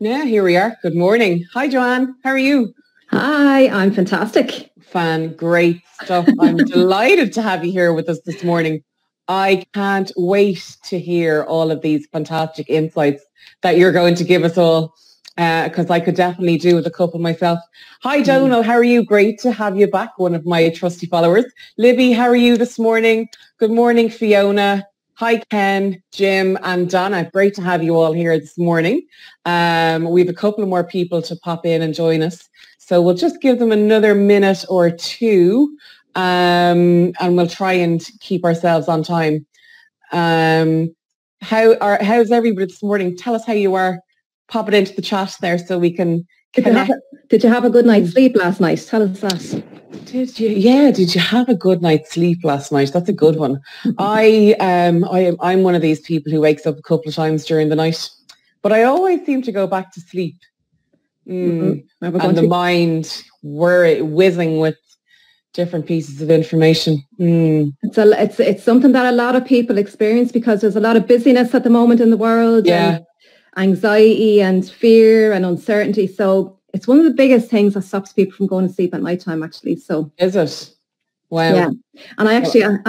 Yeah, here we are. Good morning. Hi, Joanne. How are you? Hi, I'm fantastic. Great stuff. I'm delighted to have you here with us this morning. I can't wait to hear all of these fantastic insights that you're going to give us all, because I could definitely do with a couple myself. Hi, Donal. How are you? Great to have you back, one of my trusty followers. Libby, how are you this morning? Good morning, Fiona. Hi, Ken, Jim, and Donna. Great to have you all here this morning. We have a couple of more people to pop in and join us. So we'll just give them another minute or two, and we'll try and keep ourselves on time. How's everybody this morning? Tell us how you are. Pop it into the chat there so we can connect. Did you have a good night's sleep last night? Tell us that. Did you? Yeah. Did you have a good night's sleep last night? That's a good one. I'm one of these people who wakes up a couple of times during the night, but I always seem to go back to sleep. And the mind whizzing with different pieces of information. It's something that a lot of people experience because there's a lot of busyness at the moment in the world. Yeah. And anxiety and fear and uncertainty. So it's one of the biggest things that stops people from going to sleep at night time, actually. So is it? Wow. Yeah. And I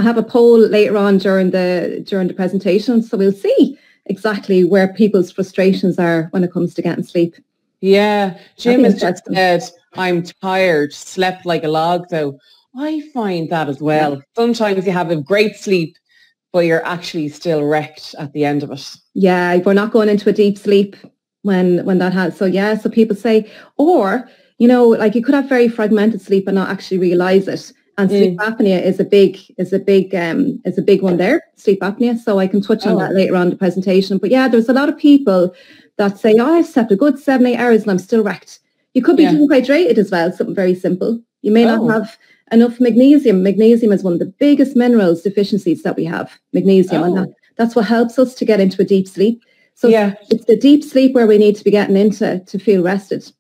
have a poll later on during the presentation. So we'll see exactly where people's frustrations are when it comes to getting sleep. Yeah. Jim has just said, I'm tired, slept like a log though. I find that as well. Yeah. Sometimes you have a great sleep, but you're actually still wrecked at the end of it. Yeah, we're not going into a deep sleep when that has. So yeah, so people say, or, like you could have very fragmented sleep and not actually realize it. And sleep apnea is a big one there, sleep apnea. So I can touch on that later on in the presentation. But yeah, there's a lot of people that say, I slept a good 7-8 hours and I'm still wrecked. You could be dehydrated as well, something very simple. You may not have enough magnesium. Magnesium is one of the biggest minerals deficiencies that we have, magnesium. And that's what helps us to get into a deep sleep. So it's the deep sleep where we need to be getting into to feel rested.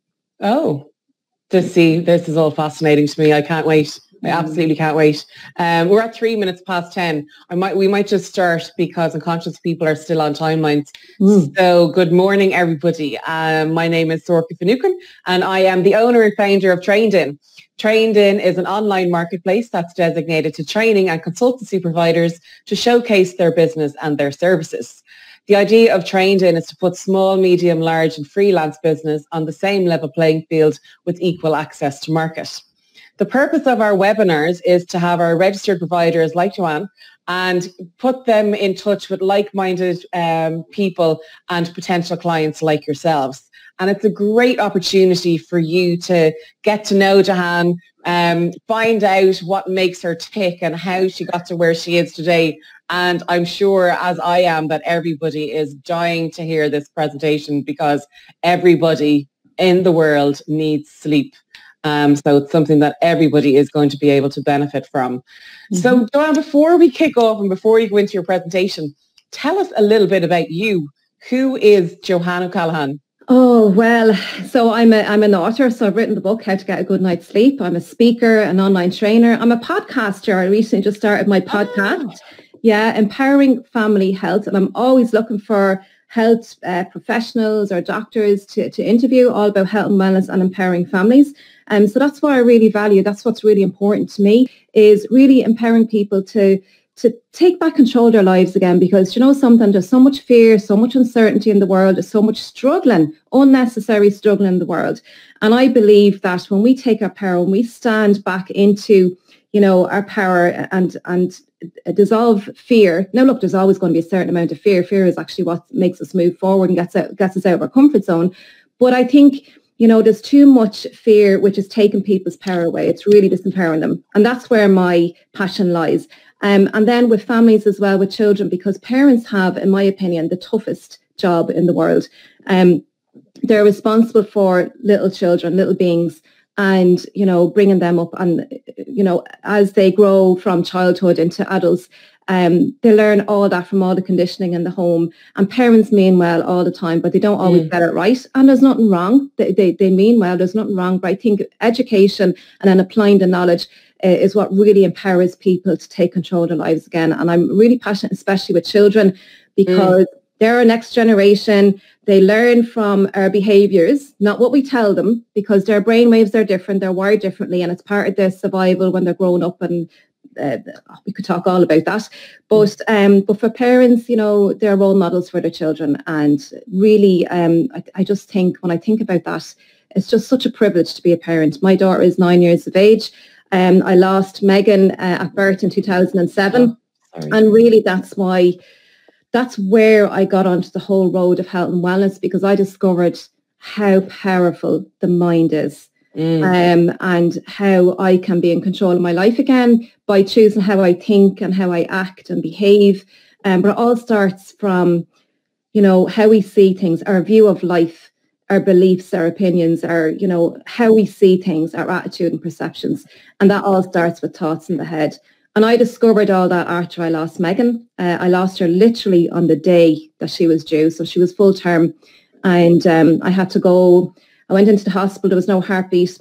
This is all fascinating to me. I can't wait. I absolutely can't wait. We're at 3 minutes past 10. We might just start because I'm conscious people are still on timelines. So good morning, everybody. My name is Sorka Finucane and I am the owner and founder of TrainedIn. TrainedIn is an online marketplace that's designated to training and consultancy providers to showcase their business and their services. The idea of TrainedIn is to put small, medium, large and freelance business on the same level playing field with equal access to market. The purpose of our webinars is to have our registered providers like Joanne and put them in touch with like-minded people and potential clients like yourselves. And it's a great opportunity for you to get to know Joanne, find out what makes her tick and how she got to where she is today. And I'm sure, as I am, that everybody is dying to hear this presentation because everybody in the world needs sleep. So it's something that everybody is going to be able to benefit from. So, Joanne, before we kick off and before you go into your presentation, tell us a little bit about you. Who is Joanne O'Callaghan? Oh, well, so I'm an author, so I've written the book, How to Get a Good Night's Sleep. I'm a speaker, an online trainer. I'm a podcaster. I recently just started my podcast. Yeah, Empowering Family Health. And I'm always looking for health professionals or doctors to interview all about health and wellness and empowering families. So that's what I really value. That's what's really important to me, is really empowering people to take back control of their lives again, because something, there's so much fear, so much uncertainty in the world, there's so much struggling, unnecessary struggling in the world. And I believe that when we take our power, when we stand back into, our power and dissolve fear. Now, look, there's always going to be a certain amount of fear. Fear is actually what makes us move forward and gets us out of our comfort zone. But I think, there's too much fear, which is taking people's power away. It's really disempowering them. And that's where my passion lies. And then with families as well, with children, because parents have, in my opinion, the toughest job in the world. They're responsible for little children, little beings, and, bringing them up. And, as they grow from childhood into adults, they learn all that from all the conditioning in the home. And parents mean well all the time, but they don't always get it right. And there's nothing wrong. They mean well. There's nothing wrong. But I think education and then applying the knowledge is what really empowers people to take control of their lives again. And I'm really passionate, especially with children, because They're our next generation. They learn from our behaviours, not what we tell them, because their brainwaves are different. They're wired differently, and it's part of their survival when they're growing up. And we could talk all about that. But for parents, they're role models for their children. And really, I just think when I think about that, it's just such a privilege to be a parent. My daughter is 9 years of age. I lost Megan at birth in 2007. And really, that's where I got onto the whole road of health and wellness, because I discovered how powerful the mind is. And how I can be in control of my life again by choosing how I think and how I act and behave. But it all starts from, how we see things, our view of life, our beliefs, our opinions, how we see things, our attitude and perceptions. And that all starts with thoughts in the head. And I discovered all that after I lost Megan. I lost her literally on the day that she was due. So she was full term. And I had to go. I went into the hospital, there was no heartbeat,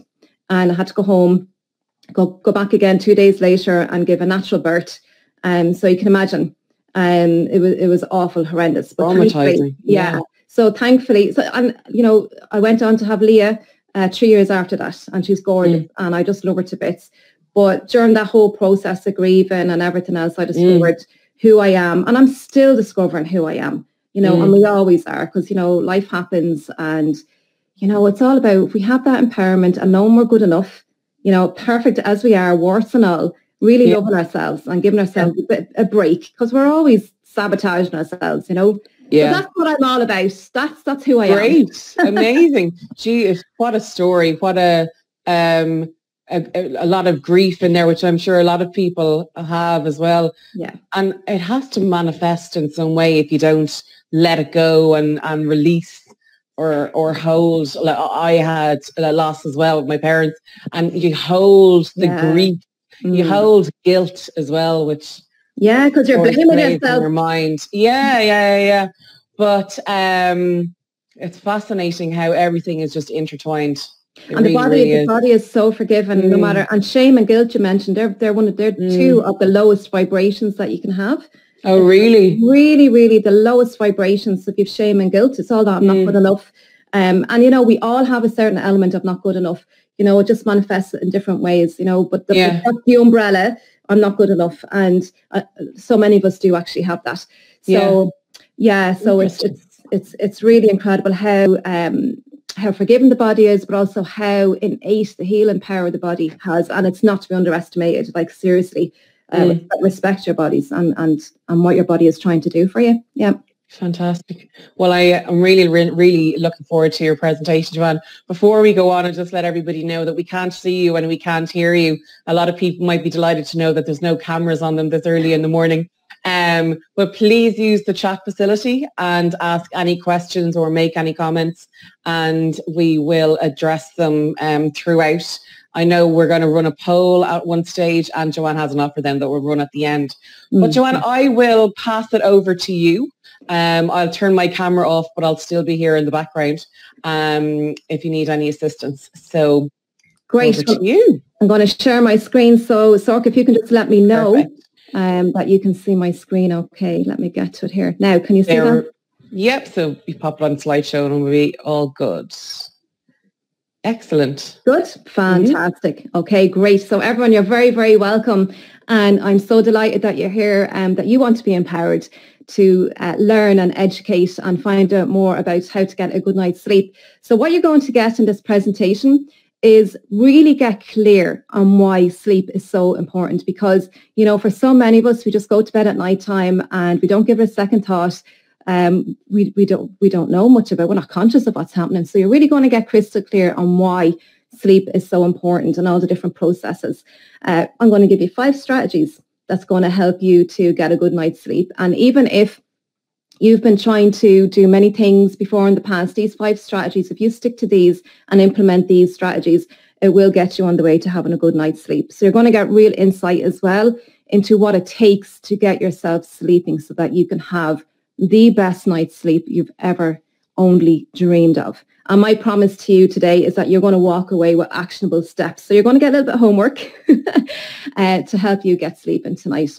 and I had to go home, go back again 2 days later and give a natural birth. So you can imagine, it was awful, horrendous. But traumatizing. Yeah. So thankfully, I went on to have Leah 3 years after that, and she's gorgeous, and I just love her to bits. But during that whole process of grieving and everything else, I discovered who I am, and I'm still discovering who I am, and we always are, because, life happens, and it's all about, if we have that empowerment and knowing we're good enough, perfect as we are, warts and all, really loving ourselves and giving ourselves a break, because we're always sabotaging ourselves, Yeah. So that's what I'm all about. That's who I am. Great. Amazing. Gee, what a story. What a lot of grief in there, which I'm sure a lot of people have as well. Yeah. And it has to manifest in some way if you don't let it go and release or hold. Like, I had a loss as well with my parents, and you hold the grief, you hold guilt as well, which because you're blaming yourself in your mind. Yeah. But it's fascinating how everything is just intertwined. And the body is so forgiving, no matter. And shame and guilt, you mentioned, they're two of the lowest vibrations that you can have. Oh, really? Really, really the lowest vibrations. So if you have shame and guilt, it's all that I'm not good enough. And, we all have a certain element of not good enough. It just manifests in different ways, but the umbrella, I'm not good enough. And so many of us do actually have that. So, so it's really incredible how forgiving the body is, but also how innate the healing power the body has. And it's not to be underestimated. Like, seriously. Respect your bodies and what your body is trying to do for you. Yeah. Fantastic. Well, I'm really, really looking forward to your presentation, Joanne. Before we go on, and just let everybody know that we can't see you and we can't hear you. A lot of people might be delighted to know that there's no cameras on them this early in the morning. But please use the chat facility and ask any questions or make any comments, and we will address them throughout. I know we're going to run a poll at one stage, and Joanne has an offer then that we'll run at the end. But Joanne, I will pass it over to you. I'll turn my camera off, but I'll still be here in the background if you need any assistance. So great. Over to you. I'm going to share my screen. So Sork, if you can just let me know that you can see my screen. Okay, let me get to it here. Now, can you see that? Yep. So we pop it on slideshow and we'll be all good. Excellent. Good. Fantastic. Okay, great. So everyone, you're very, very welcome. And I'm so delighted that you're here and that you want to be empowered to learn and educate and find out more about how to get a good night's sleep. So what you're going to get in this presentation is really get clear on why sleep is so important, because, for so many of us, we just go to bed at night time and we don't give it a second thought. We don't know much about, we're not conscious of what's happening. So you're really going to get crystal clear on why sleep is so important and all the different processes. I'm going to give you 5 strategies that's going to help you to get a good night's sleep. And even if you've been trying to do many things before in the past, these 5 strategies, if you stick to these and implement these strategies, it will get you on the way to having a good night's sleep. So you're going to get real insight as well into what it takes to get yourself sleeping so that you can have the best night's sleep you've ever only dreamed of. And my promise to you today is that you're going to walk away with actionable steps. So you're going to get a little bit of homework to help you get sleeping tonight.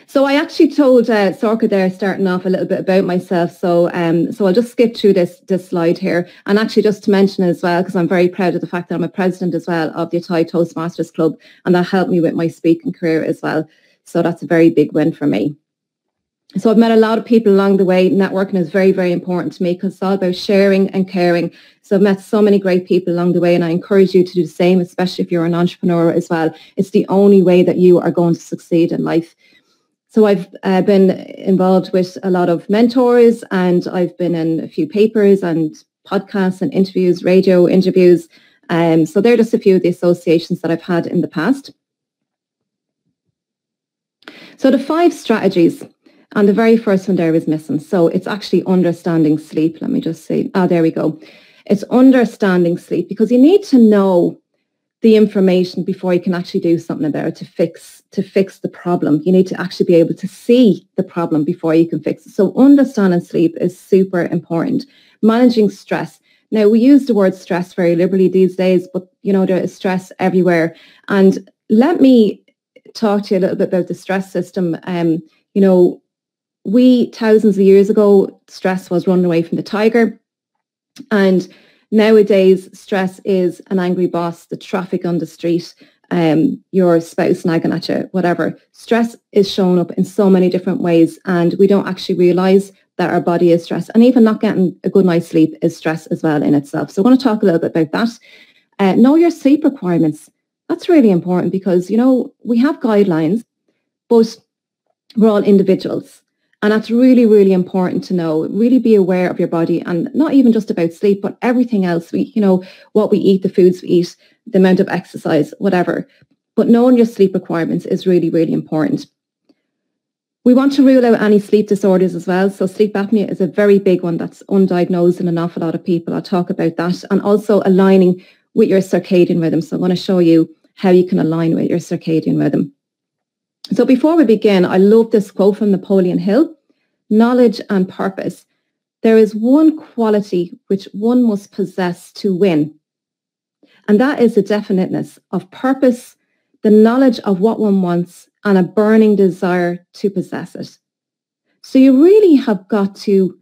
So I actually told Sorka there, starting off, a little bit about myself. So I'll just skip through this slide here. And actually just to mention as well, because I'm very proud of the fact that I'm a president as well of the Thai Toastmasters Club, and that helped me with my speaking career as well. So that's a very big win for me. So I've met a lot of people along the way. Networking is very, very important to me because it's all about sharing and caring. So I've met so many great people along the way, and I encourage you to do the same, especially if you're an entrepreneur as well. It's the only way that you are going to succeed in life. So I've been involved with a lot of mentors, and I've been in a few papers and podcasts and interviews, radio interviews. So they're just a few of the associations that I've had in the past. So the 5 strategies, and the very first one there is missing. So it's actually understanding sleep. Let me just see. There we go. It's understanding sleep, because you need to know the information before you can actually do something about it to fix the problem. You need to actually be able to see the problem before you can fix it. So understanding sleep is super important. Managing stress. Now, we use the word stress very liberally these days, but there is stress everywhere. And let me talk to you a little bit about the stress system. We, thousands of years ago, stress was running away from the tiger. And nowadays, stress is an angry boss, the traffic on the street, your spouse nagging at you, whatever. Stress is showing up in so many different ways, and we don't actually realise that our body is stressed. And even not getting a good night's sleep is stress as well in itself. So I want to talk a little bit about that. Know your sleep requirements. That's really important because, we have guidelines, but we're all individuals. And that's really, really important to know. Really be aware of your body, and not even just about sleep, but everything else. What we eat, the foods we eat, the amount of exercise, whatever. But knowing your sleep requirements is really, really important. We want to rule out any sleep disorders as well. So sleep apnea is a very big one that's undiagnosed in an awful lot of people. I'll talk about that. And also aligning with your circadian rhythm. So I'm going to show you how you can align with your circadian rhythm. So before we begin, I love this quote from Napoleon Hill: knowledge and purpose. There is one quality which one must possess to win. And that is the definiteness of purpose, the knowledge of what one wants, and a burning desire to possess it. So you really have got to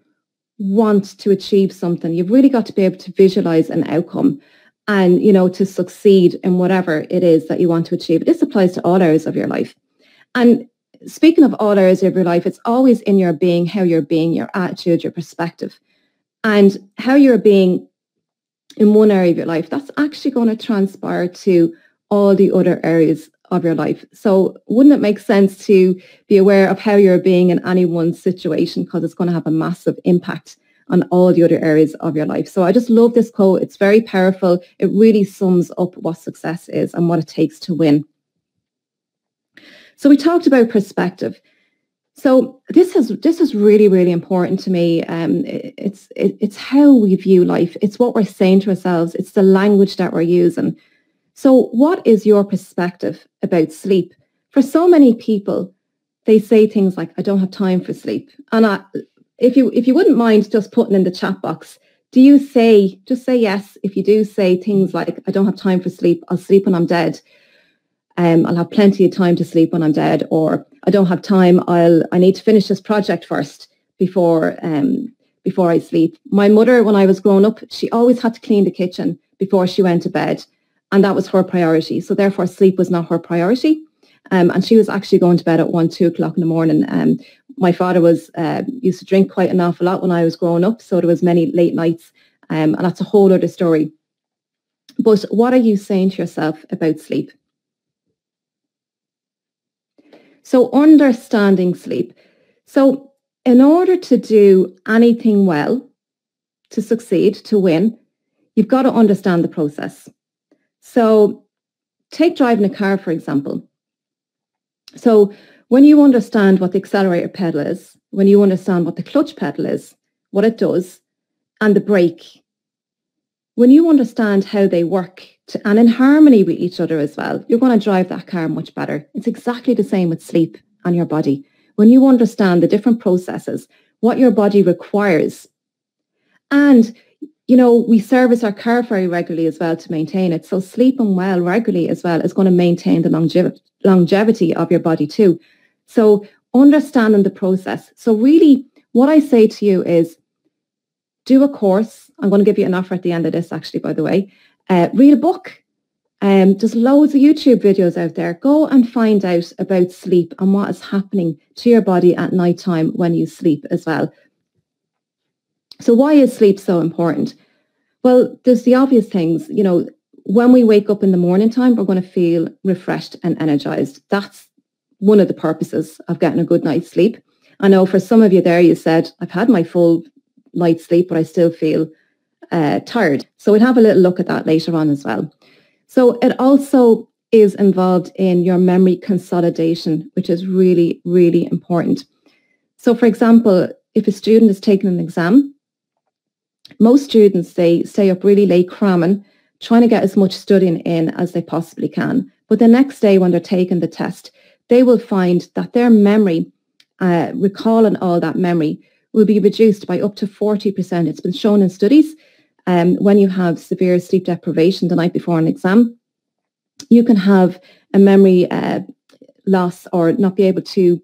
want to achieve something. You've really got to be able to visualize an outcome and, to succeed in whatever it is that you want to achieve. This applies to all areas of your life. And speaking of all areas of your life, it's always in your being, how you're being, your attitude, your perspective. And how you're being in one area of your life, that's actually going to transpire to all the other areas of your life. So wouldn't it make sense to be aware of how you're being in any one situation, because it's going to have a massive impact on all the other areas of your life. So I just love this quote. It's very powerful. It really sums up what success is and what it takes to win. So we talked about perspective. So this is really, really important to me. It's how we view life. It's what we're saying to ourselves. It's the language that we're using. So what is your perspective about sleep? For so many people, they say things like, I don't have time for sleep. And if you wouldn't mind just putting in the chat box, just say yes if you do say things like, I don't have time for sleep. I'll sleep when I'm dead. I'll have plenty of time to sleep when I'm dead, or I don't have time. I need to finish this project first before I sleep. My mother, when I was growing up, she always had to clean the kitchen before she went to bed, and that was her priority. So therefore, sleep was not her priority, and she was actually going to bed at 1, 2 o'clock in the morning. My father used to drink quite an awful lot when I was growing up, so there was many late nights, and that's a whole other story. But what are you saying to yourself about sleep? So understanding sleep. So in order to do anything well, to succeed, to win, you've got to understand the process. So take driving a car, for example. So when you understand what the accelerator pedal is, when you understand what the clutch pedal is, what it does, and the brake, when you understand how they work and in harmony with each other as well, you're going to drive that car much better. It's exactly the same with sleep and your body. When you understand the different processes, what your body requires, and, we service our car very regularly as well to maintain it. So sleeping well regularly as well is going to maintain the longevity of your body too. So understanding the process. So really what I say to you is do a course. I'm going to give you an offer at the end of this, actually, by the way. Read a book. There's loads of YouTube videos out there. Go and find out about sleep and what is happening to your body at nighttime when you sleep as well. So why is sleep so important? Well, there's the obvious things. You know, when we wake up in the morning time, we're going to feel refreshed and energized. That's one of the purposes of getting a good night's sleep. I know for some of you there, you said, I've had my full night's sleep, but I still feel tired. So we'll have a little look at that later on as well. So it also is involved in your memory consolidation, which is really, really important. So for example, if a student is taking an exam, most students stay up really late cramming, trying to get as much studying in as they possibly can. But the next day when they're taking the test, they will find that their memory, recalling all that memory, will be reduced by up to 40%. It's been shown in studies when you have severe sleep deprivation the night before an exam, you can have a memory loss or not be able to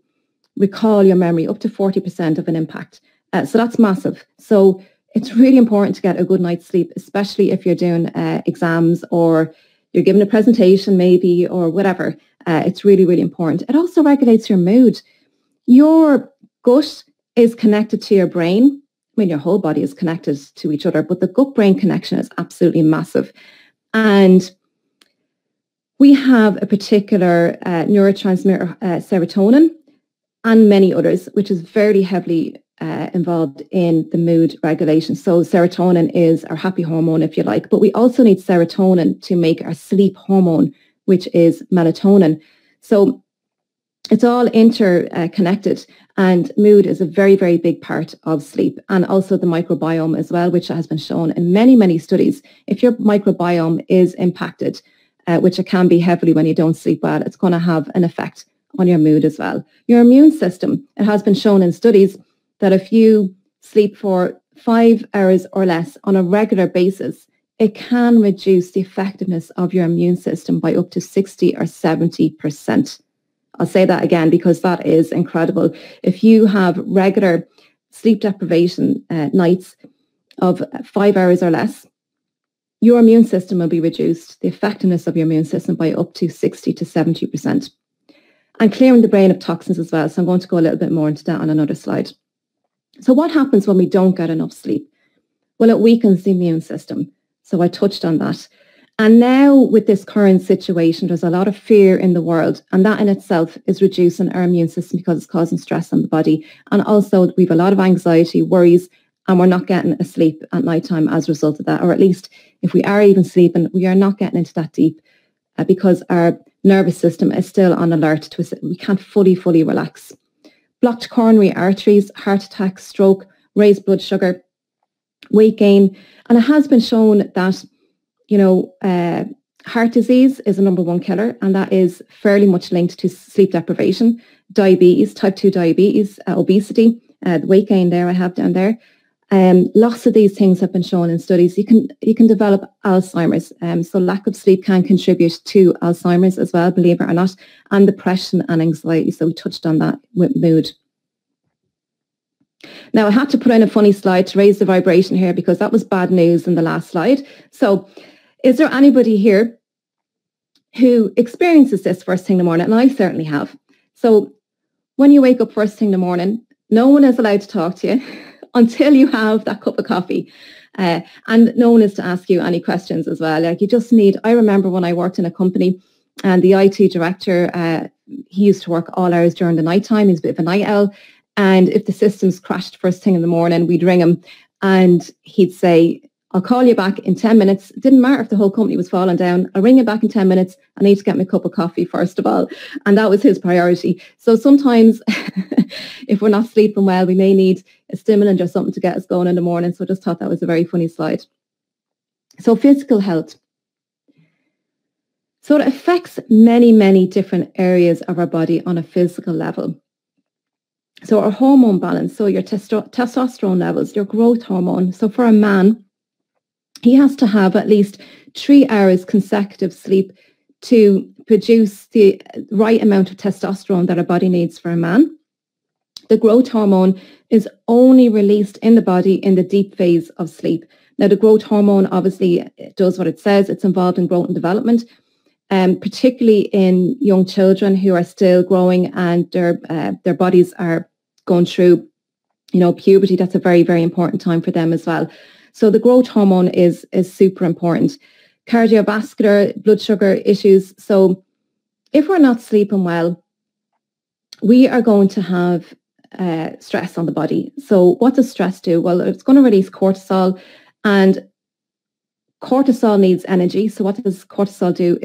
recall your memory up to 40% of an impact. So that's massive. So it's really important to get a good night's sleep, especially if you're doing exams or you're giving a presentation maybe or whatever. It's really, really important. It also regulates your mood. Your gut is connected to your brain. I mean, your whole body is connected to each other, but the gut-brain connection is absolutely massive. And we have a particular neurotransmitter, serotonin, and many others, which is very heavily involved in the mood regulation. So serotonin is our happy hormone, if you like, but we also need serotonin to make our sleep hormone, which is melatonin. So it's all interconnected, and mood is a very, very big part of sleep, and also the microbiome as well, which has been shown in many, many studies. If your microbiome is impacted, which it can be heavily when you don't sleep well, it's going to have an effect on your mood as well. Your immune system, it has been shown in studies that if you sleep for 5 hours or less on a regular basis, it can reduce the effectiveness of your immune system by up to 60 or 70%. I'll say that again because that is incredible. If you have regular sleep deprivation nights of 5 hours or less, your immune system will be reduced, the effectiveness of your immune system by up to 60 to 70%. And clearing the brain of toxins as well. So I'm going to go a little bit more into that on another slide. So what happens when we don't get enough sleep? Well, it weakens the immune system. So I touched on that. And now with this current situation, there's a lot of fear in the world, and that in itself is reducing our immune system because it's causing stress on the body. And also we have a lot of anxiety, worries, and we're not getting asleep at nighttime as a result of that. Or at least if we are even sleeping, we are not getting into that deep because our nervous system is still on alert. We can't fully relax. Blocked coronary arteries, heart attack, stroke, raised blood sugar, weight gain. And it has been shown that, you know, heart disease is a number one killer, and that is fairly much linked to sleep deprivation, diabetes, type 2 diabetes, obesity, the weight gain there I have down there. Lots of these things have been shown in studies. You can develop Alzheimer's. So lack of sleep can contribute to Alzheimer's as well, believe it or not, and depression and anxiety. So we touched on that with mood. Now I had to put in a funny slide to raise the vibration here because that was bad news in the last slide. So is there anybody here who experiences this first thing in the morning? And I certainly have. So when you wake up first thing in the morning, no one is allowed to talk to you until you have that cup of coffee. And no one is to ask you any questions as well. Like you just need, I remember when I worked in a company and the IT director, he used to work all hours during the night time. He's a bit of a night owl. And if the systems crashed first thing in the morning, we'd ring him and he'd say, I'll call you back in 10 minutes. It didn't matter if the whole company was falling down. I'll ring you back in 10 minutes. I need to get my cup of coffee first of all. And that was his priority. So sometimes if we're not sleeping well, we may need a stimulant or something to get us going in the morning. So I just thought that was a very funny slide. So physical health. So it affects many, many different areas of our body on a physical level. So our hormone balance, so your testosterone levels, your growth hormone. So for a man, he has to have at least 3 hours consecutive sleep to produce the right amount of testosterone that our body needs for a man. The growth hormone is only released in the body in the deep phase of sleep. Now, the growth hormone obviously does what it says. It's involved in growth and development, particularly in young children who are still growing and their bodies are going through, puberty. That's a very, very important time for them as well. So the growth hormone is super important. Cardiovascular, blood sugar issues. So if we're not sleeping well, we are going to have stress on the body. So what does stress do? Well, it's going to release cortisol, and cortisol needs energy. So what does cortisol do?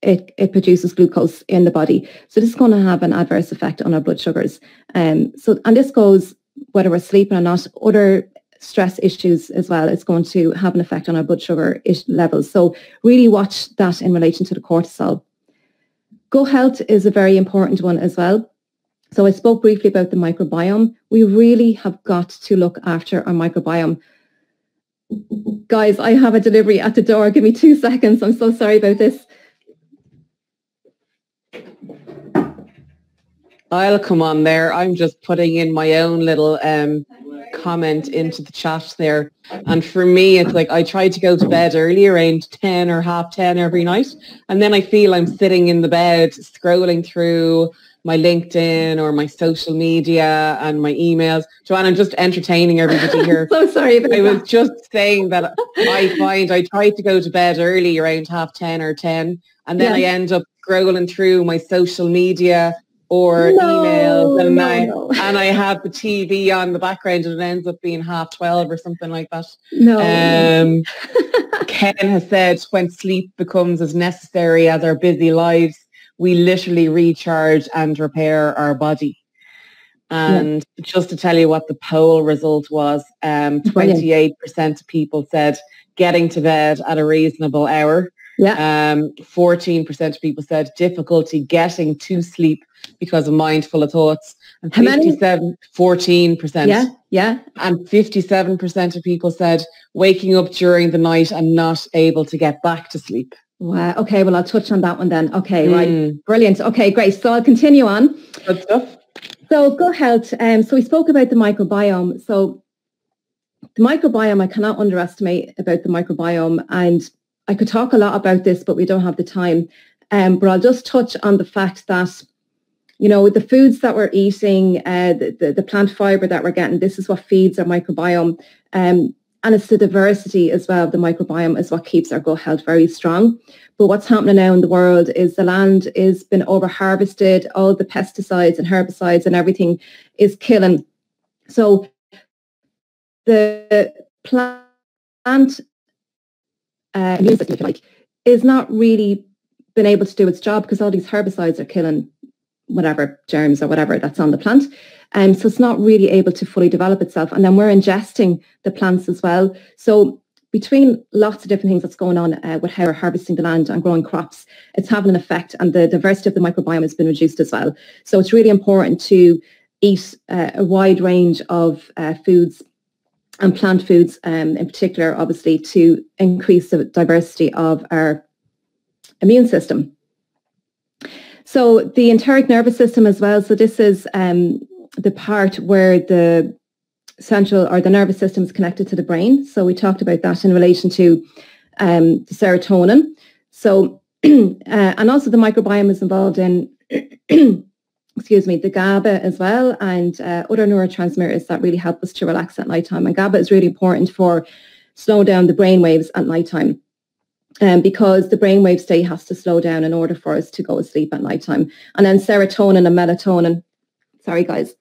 It produces glucose in the body. So this is going to have an adverse effect on our blood sugars. And this goes whether we're sleeping or not. Other stress issues as well, it's going to have an effect on our blood sugar levels. So really watch that in relation to the cortisol. Gut health is a very important one as well. So I spoke briefly about the microbiome. We really have got to look after our microbiome. Guys, I have a delivery at the door. Give me 2 seconds. I'm so sorry about this. I'll come on there. I'm just putting in my own little comment into the chat there. And for me, it's like I try to go to bed early, around 10 or 10:30 every night. And then I feel I'm sitting in the bed scrolling through my LinkedIn or my social media and my emails. Joanne, I'm just entertaining everybody here. So sorry about I was just saying that I find I try to go to bed early, around 10:30 or 10, and then I end up scrolling through my social media or emails, and I have the TV on the background, and it ends up being 12:30 or something like that. Ken has said, when sleep becomes as necessary as our busy lives, we literally recharge and repair our body. And just to tell you what the poll result was, 28% of people said getting to bed at a reasonable hour. 14% of people said difficulty getting to sleep because of mindful of thoughts. And 14%. And 57% of people said waking up during the night and not able to get back to sleep. Wow. Okay. Well, I'll touch on that one then. Okay. Right. Brilliant. Okay. Great. So I'll continue on. Good stuff. So gut health. So we spoke about the microbiome. So the microbiome, I cannot underestimate about the microbiome, and I could talk a lot about this, but we don't have the time. But I'll just touch on the fact that, with the foods that we're eating, the plant fiber that we're getting, this is what feeds our microbiome. And it's the diversity as well of the microbiome is what keeps our gut health very strong. But what's happening now in the world is the land is been over-harvested, all the pesticides and herbicides and everything is killing. So the plant immune system, if you like, is not really been able to do its job because all these herbicides are killing whatever germs or whatever that's on the plant. So it's not really able to fully develop itself. And then we're ingesting the plants as well. So between lots of different things that's going on with how we're harvesting the land and growing crops, it's having an effect, and the diversity of the microbiome has been reduced as well. So it's really important to eat a wide range of foods and plant foods in particular, obviously, to increase the diversity of our immune system. So the enteric nervous system as well. So this is the part where the central or the nervous system is connected to the brain. So we talked about that in relation to the serotonin. So and also the microbiome is involved in excuse me, the GABA as well, and other neurotransmitters that really help us to relax at nighttime. And GABA is really important for slowing down the brain waves at nighttime. Because the brainwave state has to slow down in order for us to go to sleep at nighttime. And then serotonin and melatonin. Sorry, guys.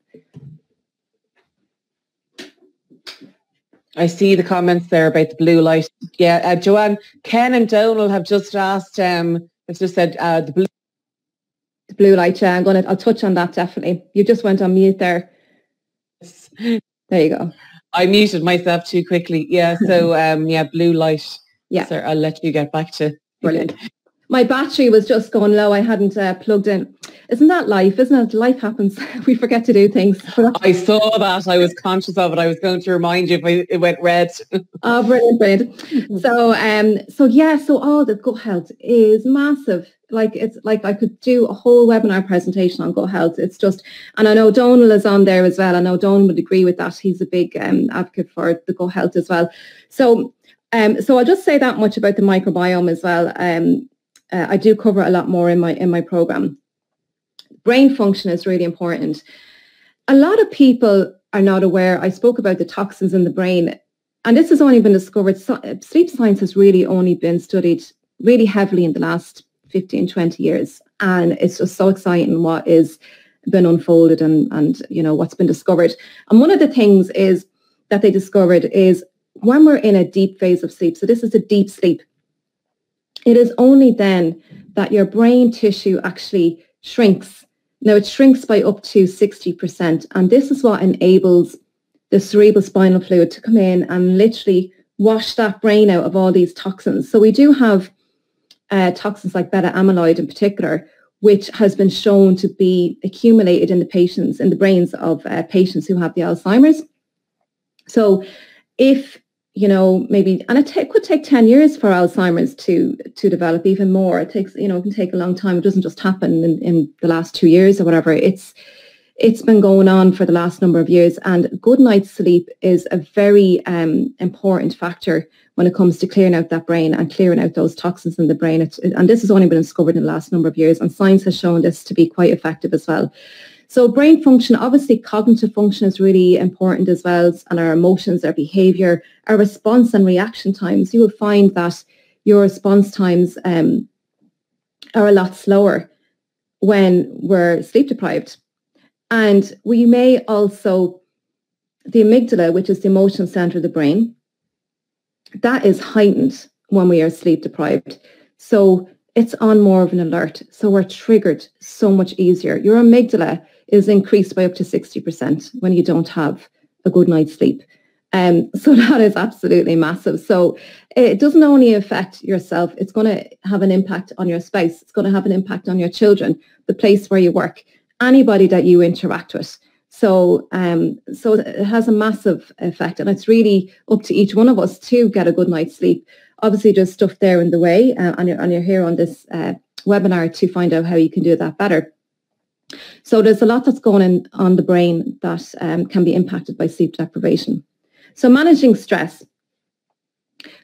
I see the comments there about the blue light. Yeah, Joanne, Ken and Donald have just asked, it's just said the blue light, yeah, I'll touch on that definitely. You just went on mute there. There you go. I muted myself too quickly. Yeah, so blue light. Yeah. So I'll let you get back to. Brilliant. My battery was just going low. I hadn't plugged in. Isn't that life? Isn't it? Life happens. We forget to do things. I saw that. I was conscious of it. I was going to remind you if it went red. Oh, brilliant, brilliant. So all the gut health is massive. it's like I could do a whole webinar presentation on gut health. It's just, and I know Donal is on there as well. I know Donal would agree with that. He's a big advocate for the gut health as well. So I'll just say that much about the microbiome as well. I do cover a lot more in my program. Brain function is really important. A lot of people are not aware. I spoke about the toxins in the brain, and this has only been discovered. Sleep science has really only been studied really heavily in the last 15, 20 years. And it's just so exciting what is been unfolded and what's been discovered. And one of the things is that they discovered is when we're in a deep phase of sleep, so this is a deep sleep, it is only then that your brain tissue actually shrinks. Now, it shrinks by up to 60%, and this is what enables the cerebral spinal fluid to come in and literally wash that brain out of all these toxins. So we do have toxins like beta amyloid in particular, which has been shown to be accumulated in the brains of patients who have the Alzheimer's. So if maybe, and it could take 10 years for Alzheimer's to develop, even more. It takes, it can take a long time. It doesn't just happen in the last 2 years or whatever. It's been going on for the last number of years, and good night's sleep is a very important factor when it comes to clearing out that brain and clearing out those toxins in the brain. And this has only been discovered in the last number of years, and science has shown this to be quite effective as well. So brain function, obviously cognitive function is really important as well, and our emotions, our behavior, our response and reaction times. You will find that your response times are a lot slower when we're sleep deprived. And we may also, the amygdala, which is the emotional center of the brain, that is heightened when we are sleep deprived. So it's on more of an alert. So we're triggered so much easier. Your amygdala is increased by up to 60% when you don't have a good night's sleep. So that is absolutely massive. So it doesn't only affect yourself, it's going to have an impact on your spouse. It's going to have an impact on your children, the place where you work, anybody that you interact with. So it has a massive effect, and it's really up to each one of us to get a good night's sleep. Obviously, there's stuff there in the way, and you're here on this webinar to find out how you can do that better. So there's a lot that's going on the brain that can be impacted by sleep deprivation. So managing stress.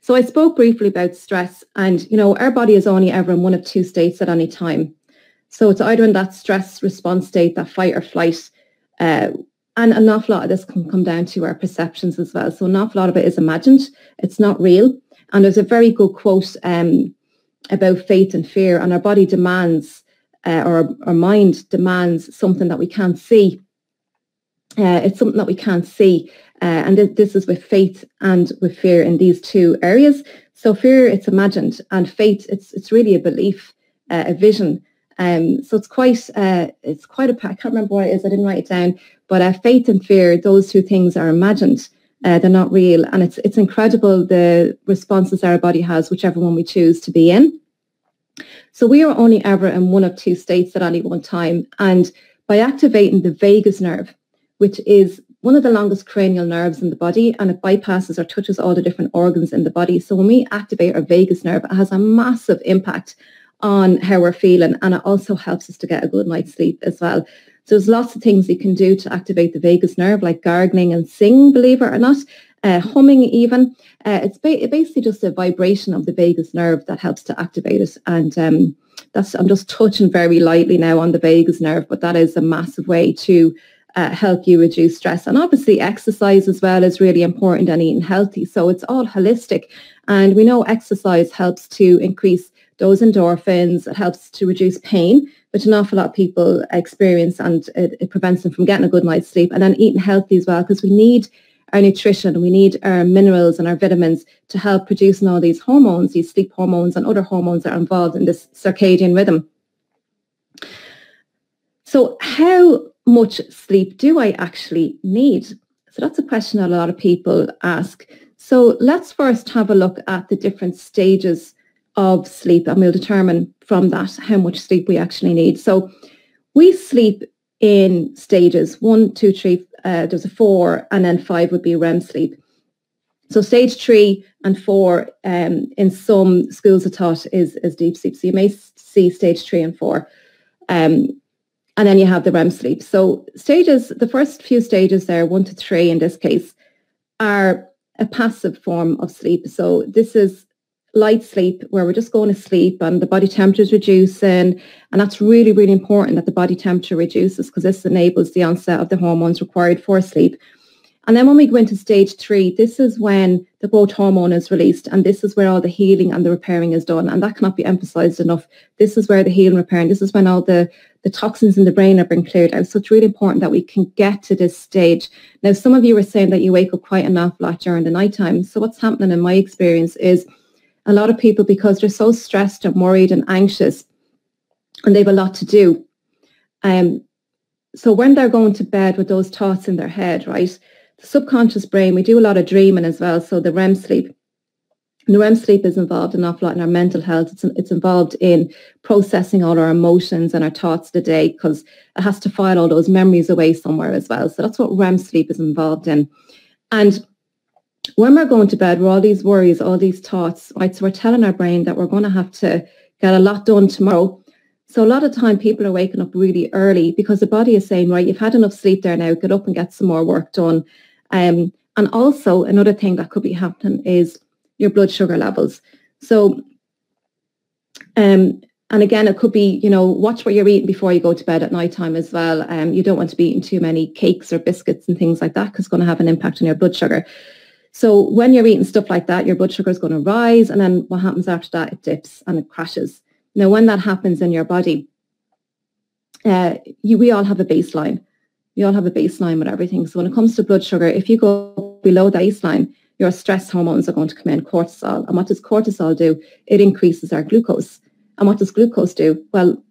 So I spoke briefly about stress, and our body is only ever in one of two states at any time. So it's either in that stress response state, that fight or flight, and an awful lot of this can come down to our perceptions as well. So an awful lot of it is imagined. It's not real. And there's a very good quote about faith and fear, and our body demands, or our mind demands something that we can't see. It's something that we can't see. And this is with faith and with fear in these two areas. So fear, it's imagined, and faith, it's really a belief, a vision. So it's quite a, I can't remember what it is, I didn't write it down, but faith and fear, those two things are imagined. They're not real. And it's incredible the responses our body has, whichever one we choose to be in. So we are only ever in one of two states at any one time. And by activating the vagus nerve, which is one of the longest cranial nerves in the body, and it bypasses or touches all the different organs in the body. So when we activate our vagus nerve, it has a massive impact on how we're feeling, and it also helps us to get a good night's sleep as well. So there's lots of things you can do to activate the vagus nerve, like gargling and singing, believe it or not, humming even. It's basically just a vibration of the vagus nerve that helps to activate it. And I'm just touching very lightly now on the vagus nerve, but that is a massive way to help you reduce stress. And obviously exercise as well is really important, and eating healthy. So it's all holistic. And we know exercise helps to increase those endorphins. It helps to reduce pain, which an awful lot of people experience, and it prevents them from getting a good night's sleep. And then eating healthy as well, because we need our nutrition, we need our minerals and our vitamins to help producing all these hormones, these sleep hormones and other hormones that are involved in this circadian rhythm. So how much sleep do I actually need? So that's a question that a lot of people ask. So let's first have a look at the different stages of sleep, and we'll determine from that how much sleep we actually need. So we sleep in stages 1, 2, 3, there's a 4, and then 5 would be REM sleep. So stage 3 and 4 in some schools of thought is deep sleep. So you may C, stage 3 and 4. And then you have the REM sleep. So the first few stages there, 1 to 3 in this case, are a passive form of sleep. So this is light sleep where we're just going to sleep and the body temperature is reducing. And that's really, really important that the body temperature reduces, because this enables the onset of the hormones required for sleep. And then when we go into stage 3, this is when the growth hormone is released, and this is where all the healing and the repairing is done. And that cannot be emphasized enough. This is where the healing, repairing, this is when all the toxins in the brain are being cleared out. So it's really important that we can get to this stage. Now, some of you were saying that you wake up quite an awful lot during the nighttime. So what's happening in my experience is a lot of people, because they're so stressed and worried and anxious, and they have a lot to do. So when they're going to bed with those thoughts in their head, right, the subconscious brain, we do a lot of dreaming as well. So the REM sleep. And the REM sleep is involved an awful lot in our mental health. It's involved in processing all our emotions and our thoughts of the day, because it has to file all those memories away somewhere as well. So that's what REM sleep is involved in. And when we're going to bed with all these worries, all these thoughts, right, so we're telling our brain that we're going to have to get a lot done tomorrow. So a lot of time people are waking up really early because the body is saying, right, you've had enough sleep there now, get up and get some more work done. And also another thing that could be happening is your blood sugar levels. So, and again, it could be, watch what you're eating before you go to bed at night time as well. You don't want to be eating too many cakes or biscuits and things like that, because it's going to have an impact on your blood sugar. So when you're eating stuff like that, your blood sugar is going to rise, and then what happens after that? It dips and it crashes. Now, when that happens in your body, we all have a baseline. We all have a baseline with everything. So when it comes to blood sugar, if you go below the baseline, your stress hormones are going to come in, cortisol. And what does cortisol do? It increases our glucose. And what does glucose do? Well,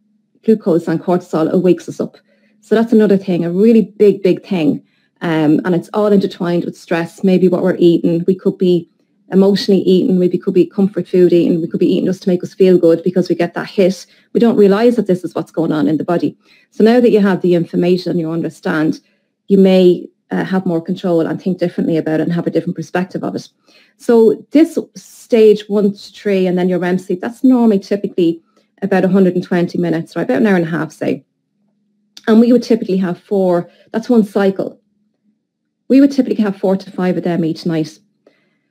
glucose and cortisol, it wakes us up. So that's another thing, a really big, big thing. And it's all intertwined with stress, maybe what we're eating. We could be emotionally eating, maybe could be comfort food eating, we could be eating just to make us feel good because we get that hit. We don't realize that this is what's going on in the body. So now that you have the information, you understand, you may have more control and think differently about it and have a different perspective of it. So this stage 1 to 3 and then your REM sleep, that's normally typically about 120 minutes, right? About an hour and a half, say. And we would typically have 4, that's one cycle. We would typically have 4 to 5 of them each night.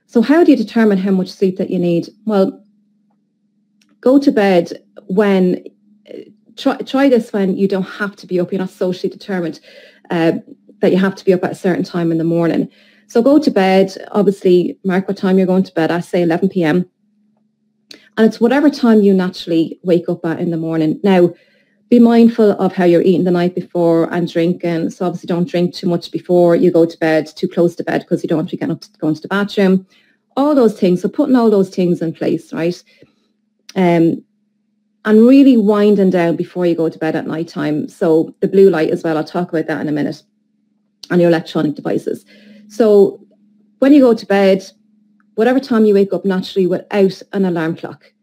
So how do you determine how much sleep that you need? Well, go to bed when, try this when you don't have to be up, you're not socially determined that you have to be up at a certain time in the morning. So go to bed, obviously mark what time you're going to bed, I say 11 p.m. And it's whatever time you naturally wake up at in the morning. Now, be mindful of how you're eating the night before and drinking. So obviously don't drink too much before you go to bed, too close to bed, because you don't want to get up to go into the bathroom. All those things. So putting all those things in place, right? And really winding down before you go to bed at night time. So the blue light as well, I'll talk about that in a minute, and your electronic devices. So when you go to bed, whatever time you wake up naturally without an alarm clock,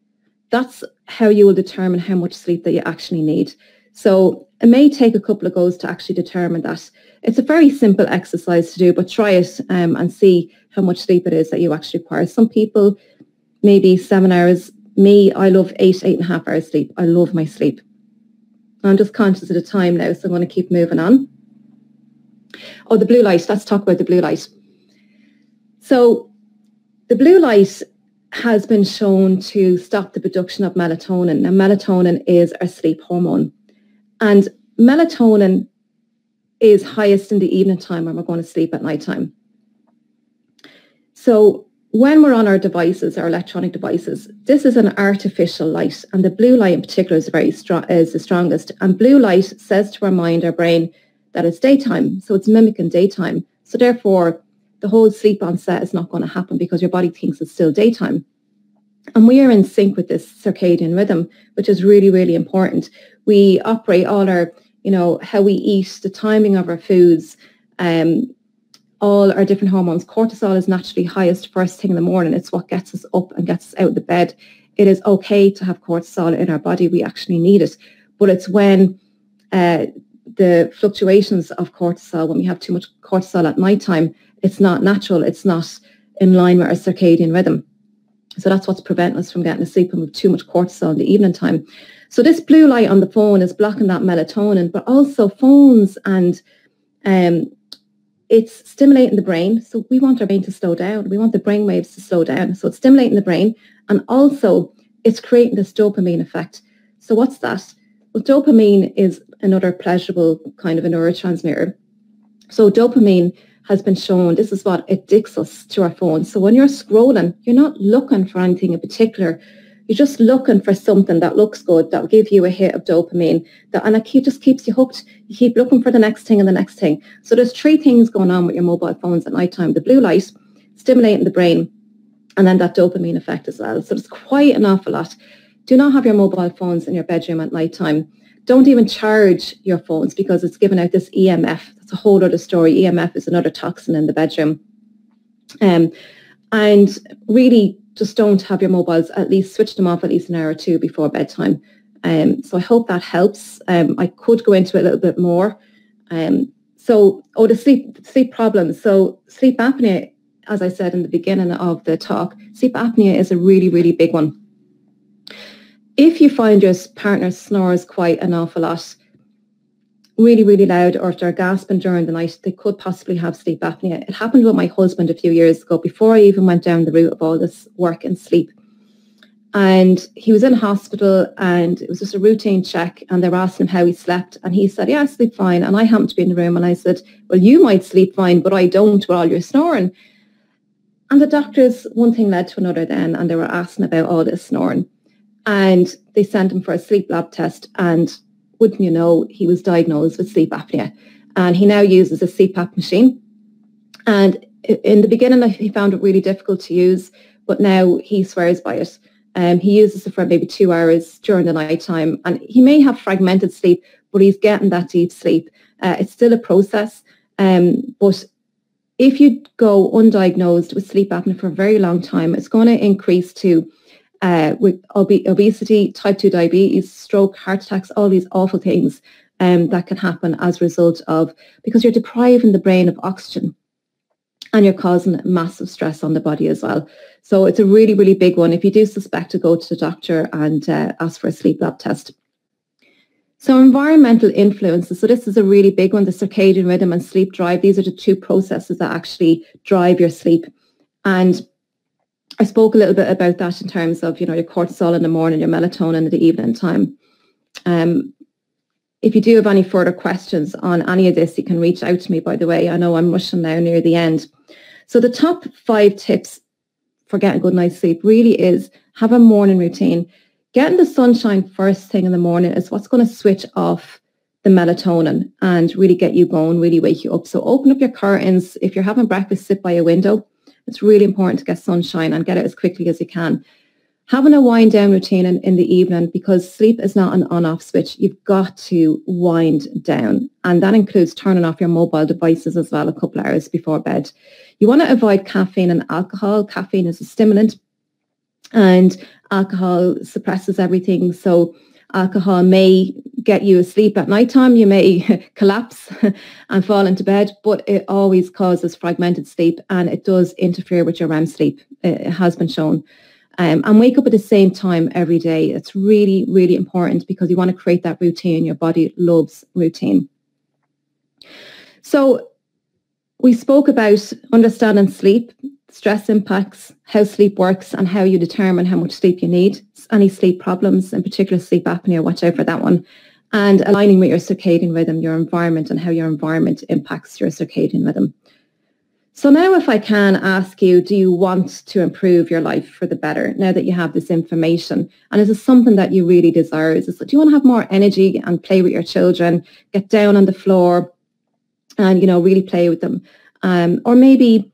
that's how you will determine how much sleep that you actually need. So it may take a couple of goes to actually determine that. It's a very simple exercise to do, but try it and see how much sleep it is that you actually require. Some people, maybe 7 hours. Me, I love 8.5 hours sleep. I love my sleep. I'm just conscious of the time now, so I'm going to keep moving on. Oh, the blue light. Let's talk about the blue light. So the blue light has been shown to stop the production of melatonin. Now, melatonin is our sleep hormone. And melatonin is highest in the evening time when we're going to sleep at night time. So when we're on our devices, our electronic devices, this is an artificial light. And the blue light in particular is is the strongest. And blue light says to our mind, our brain, that it's daytime. So it's mimicking daytime. So therefore, the whole sleep onset is not going to happen because your body thinks it's still daytime. And we are in sync with this circadian rhythm, which is really, really important. We operate all our, how we eat, the timing of our foods, all our different hormones. Cortisol is naturally highest first thing in the morning. It's what gets us up and gets us out of the bed. It is okay to have cortisol in our body. We actually need it. But it's when the fluctuations of cortisol, when we have too much cortisol at nighttime, it's not natural. It's not in line with our circadian rhythm. So that's what's preventing us from getting to sleep when we have too much cortisol in the evening time. So this blue light on the phone is blocking that melatonin, but also phones and it's stimulating the brain. So we want our brain to slow down. We want the brain waves to slow down. So it's stimulating the brain, and also it's creating this dopamine effect. So what's that? Well, dopamine is another pleasurable kind of a neurotransmitter. So dopamine has been shown, this is what addicts us to our phones. So when you're scrolling, you're not looking for anything in particular. You're just looking for something that looks good, that will give you a hit of dopamine, and it just keeps you hooked. You keep looking for the next thing and the next thing. So there's three things going on with your mobile phones at nighttime: the blue light, stimulating the brain, and then that dopamine effect as well. So there's quite an awful lot. Do not have your mobile phones in your bedroom at nighttime. Don't even charge your phones because it's giving out this EMF. That's a whole other story. EMF is another toxin in the bedroom. And really, just don't have your mobiles, at least switch them off at least an hour or two before bedtime. So I hope that helps. I could go into it a little bit more. The sleep problems. So sleep apnea, as I said in the beginning of the talk, sleep apnea is a really, really big one. If you find your partner snores quite an awful lot, really, really loud, or if they're gasping during the night, they could possibly have sleep apnea. It happened with my husband a few years ago, before I even went down the route of all this work and sleep. And he was in hospital, and it was just a routine check, and they were asking him how he slept, and he said, yeah, I sleep fine. And I happened to be in the room, and I said, well, you might sleep fine, but I don't with all your snoring. And the doctors, one thing led to another then, and they were asking about all this snoring. And they sent him for a sleep lab test, and wouldn't you know, he was diagnosed with sleep apnea. And he now uses a CPAP machine. And in the beginning, he found it really difficult to use, but now he swears by it. He uses it for maybe 2 hours during the night time. And he may have fragmented sleep, but he's getting that deep sleep. It's still a process. But if you go undiagnosed with sleep apnea for a very long time, it's going to increase to with obesity, type 2 diabetes, stroke, heart attacks, all these awful things that can happen as a result of, because you're depriving the brain of oxygen and you're causing massive stress on the body as well. So it's a really, really big one. If you do suspect, to go to the doctor and ask for a sleep lab test. So environmental influences. So this is a really big one, the circadian rhythm and sleep drive. These are the two processes that actually drive your sleep. And I spoke a little bit about that in terms of, your cortisol in the morning, your melatonin in the evening time. If you do have any further questions on any of this, you can reach out to me, by the way. I know I'm rushing now near the end. So the top 5 tips for getting a good night's sleep really is have a morning routine. Getting the sunshine first thing in the morning is what's going to switch off the melatonin and really get you going, really wake you up. So open up your curtains. If you're having breakfast, sit by a window. It's really important to get sunshine and get it as quickly as you can. Having a wind down routine in the evening, because sleep is not an on-off switch. You've got to wind down. And that includes turning off your mobile devices as well a couple of hours before bed. You want to avoid caffeine and alcohol. Caffeine is a stimulant and alcohol suppresses everything. So alcohol may get you asleep at nighttime. You may collapse and fall into bed, but it always causes fragmented sleep and it does interfere with your REM sleep. It has been shown. And wake up at the same time every day. It's really, really important because you want to create that routine. Your body loves routine. So we spoke about understanding sleep, stress impacts, how sleep works, and how you determine how much sleep you need. Any sleep problems, in particular sleep apnea, watch out for that one. And aligning with your circadian rhythm, your environment, and how your environment impacts your circadian rhythm. So now if I can ask you, do you want to improve your life for the better now that you have this information? And is it something that you really desire? Do you want to have more energy and play with your children, get down on the floor and, really play with them? Or maybe,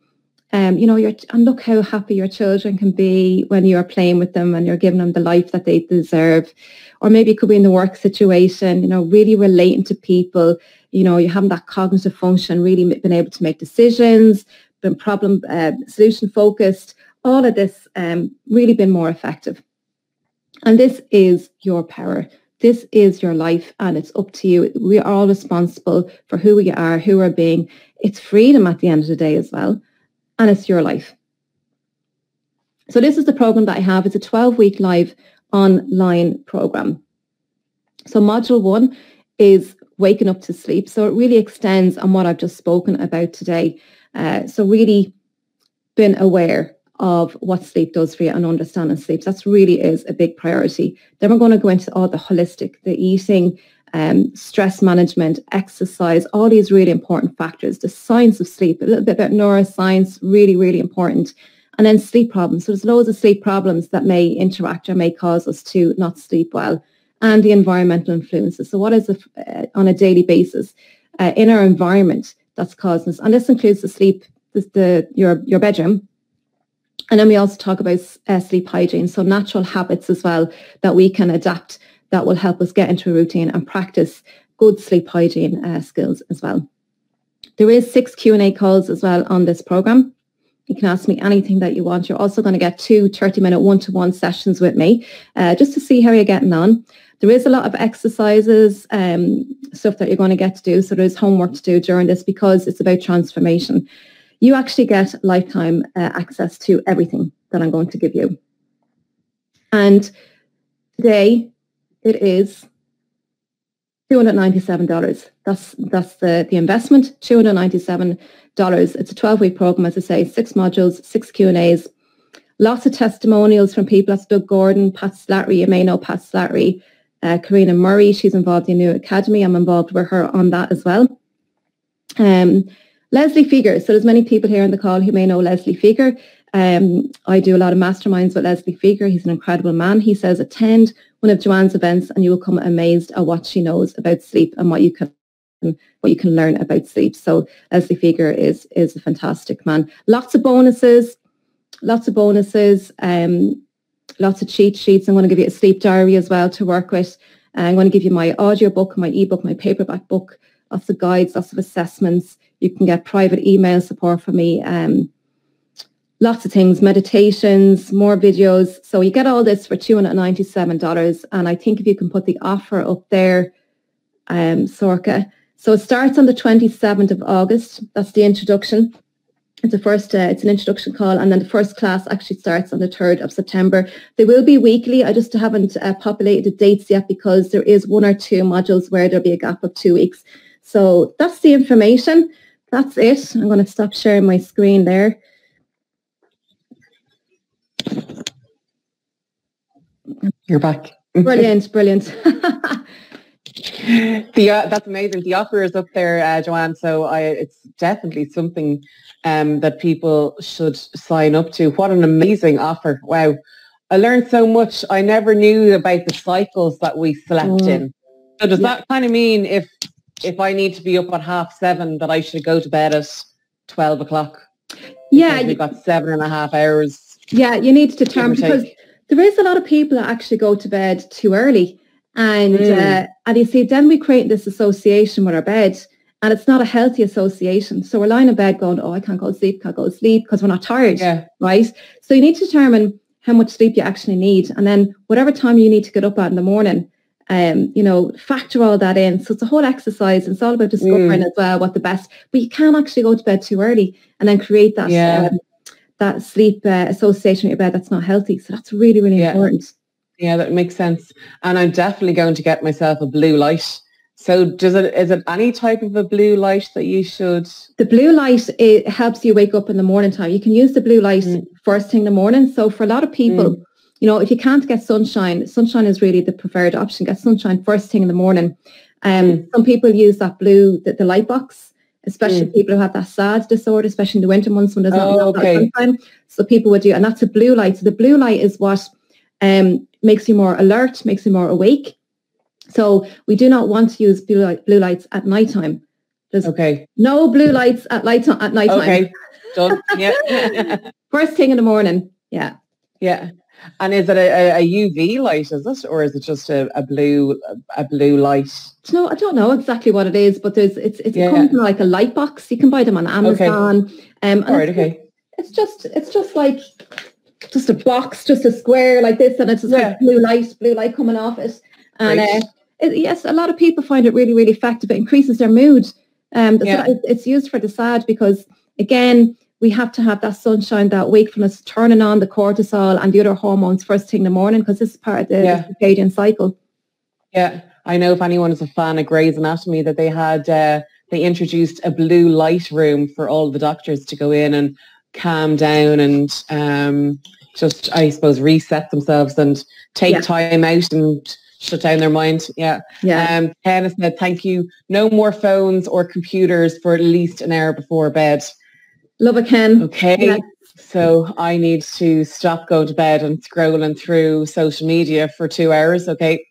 and look how happy your children can be when you're playing with them and you're giving them the life that they deserve. Or maybe it could be in the work situation, really relating to people. You're having that cognitive function, really been able to make decisions, been problem solution focused, all of this really been more effective. And this is your power. This is your life and it's up to you. We are all responsible for who we are, who we're being. It's freedom at the end of the day as well. And it's your life. So this is the program that I have. It's a 12-week live online program. So module 1 is waking up to sleep. So it really extends on what I've just spoken about today. So really being aware of what sleep does for you and understanding sleep. That really is a big priority. Then we're going to go into all the holistic, the eating, stress management, exercise, all these really important factors, the science of sleep, a little bit about neuroscience, really, really important. And then sleep problems. So there's loads of sleep problems that may interact or may cause us to not sleep well, and the environmental influences. So what is on a daily basis in our environment that's causing us? And this includes the sleep, your bedroom. And then we also talk about sleep hygiene, so natural habits as well that we can adapt that will help us get into a routine and practice good sleep hygiene skills as well. There is 6 Q&A calls as well on this program. You can ask me anything that you want. You're also going to get 2 30-minute one-to-one sessions with me just to see how you're getting on. There is a lot of exercises, stuff that you're going to get to do. So there's homework to do during this because it's about transformation. You actually get lifetime access to everything that I'm going to give you. And today it is $297. That's the investment, $297. It's a 12-week program, as I say, 6 modules, 6 Q&As, lots of testimonials from people. That's Doug Gordon, Pat Slattery. You may know Pat Slattery. Karina Murray, she's involved in New Academy. I'm involved with her on that as well. Leslie Fieger. So there's many people here on the call who may know Leslie Fieger. I do a lot of masterminds with Leslie Fieger. He's an incredible man. He says, attend one of Joanne's events and you will come amazed at what she knows about sleep and what you can learn about sleep. So Leslie Fieger is a fantastic man. Lots of bonuses, lots of cheat sheets. I'm going to give you a sleep diary as well to work with. I'm going to give you my audio book, my ebook, my paperback book, lots of guides, lots of assessments. You can get private email support from me. Lots of things, meditations, more videos. So you get all this for $297. And I think if you can put the offer up there, Sorka. So it starts on the 27th of August. That's the introduction. It's an introduction call. And then the first class actually starts on the 3rd of September. They will be weekly. I just haven't populated the dates yet because there is 1 or 2 modules where there'll be a gap of 2 weeks. So that's the information. That's it. I'm going to stop sharing my screen there. You're back. Brilliant. That's amazing. The offer is up there, Joanne. So it's definitely something that people should sign up to. What an amazing offer. Wow. I learned so much. I never knew about the cycles that we slept in. So does that kind of mean if I need to be up at 7:30 that I should go to bed at 12 o'clock? Yeah. We've got 7.5 hours. Yeah, you need to determine because there is a lot of people that actually go to bed too early. And you see, then we create this association with our bed and it's not a healthy association. So we're lying in bed going, oh, I can't go to sleep because we're not tired, right? So you need to determine how much sleep you actually need. And then whatever time you need to get up at in the morning, factor all that in. So it's a whole exercise. And it's all about discovering as well what the best, but you can actually go to bed too early and then create that, that sleep association with your bed that's not healthy. So that's really, really important. Yeah, that makes sense. And I'm definitely going to get myself a blue light. So is it any type of a blue light that you should? The blue light, it helps you wake up in the morning time. You can use the blue light first thing in the morning. So for a lot of people, if you can't get sunshine is really the preferred option. Get sunshine first thing in the morning. Some people use that blue, the light box, especially people who have that SAD disorder, especially in the winter months when there's not enough sunshine. So people would do, and that's a blue light. So the blue light is what makes you more alert, makes you more awake. So we do not want to use blue lights at nighttime. There's no blue lights at nighttime. Okay, done. Yeah. First thing in the morning. Yeah. Yeah. And is it a UV light, is it? Or is it just a blue light? No, I don't know exactly what it is, but it comes in like a light box. You can buy them on Amazon. It's just like just a box, just a square like this, and it's just like blue light coming off it. And yes, a lot of people find it really, really effective. It increases their mood. It's used for the SAD because, again, we have to have that sunshine, that wakefulness, turning on the cortisol and the other hormones first thing in the morning, because this is part of the circadian cycle. Yeah, I know if anyone is a fan of Grey's Anatomy, that they had, they introduced a blue light room for all the doctors to go in and calm down and just, I suppose, reset themselves and take time out and shut down their mind. Ken has said, thank you. No more phones or computers for at least an hour before bed. Love it, Ken. Okay, so I need to stop going to bed and scrolling through social media for 2 hours. Okay.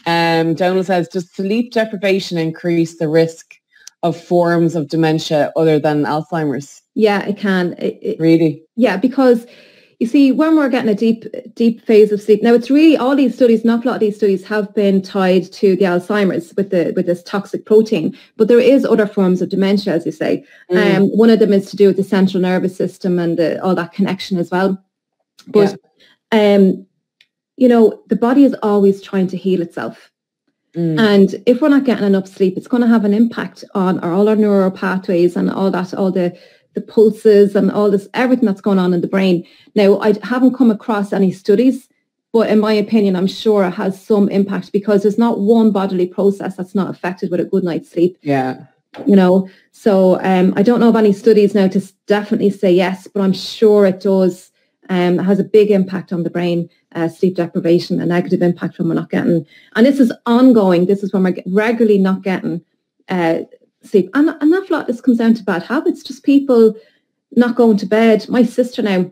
Donald says, does sleep deprivation increase the risk of forms of dementia other than Alzheimer's? Yeah, it can. Really? Yeah, because you see, when we're getting a deep phase of sleep, now it's really, all these studies, not a lot of these studies have been tied to the Alzheimer's with this toxic protein, but there is other forms of dementia, as you say. One of them is to do with the central nervous system and all that connection as well. But, you know, the body is always trying to heal itself. And if we're not getting enough sleep, it's going to have an impact on all our neural pathways and all that, all the pulses and all this, everything that's going on in the brain. Now, I haven't come across any studies, but in my opinion, I'm sure it has some impact, because there's not one bodily process that's not affected with a good night's sleep. Yeah. You know, so I don't know of any studies now to definitely say yes, but I'm sure it does. It has a big impact on the brain, sleep deprivation, a negative impact when we're not getting, and this is ongoing. This is when we're regularly not getting sleep. And an awful lot of this comes down to bad habits, just people not going to bed. My sister now,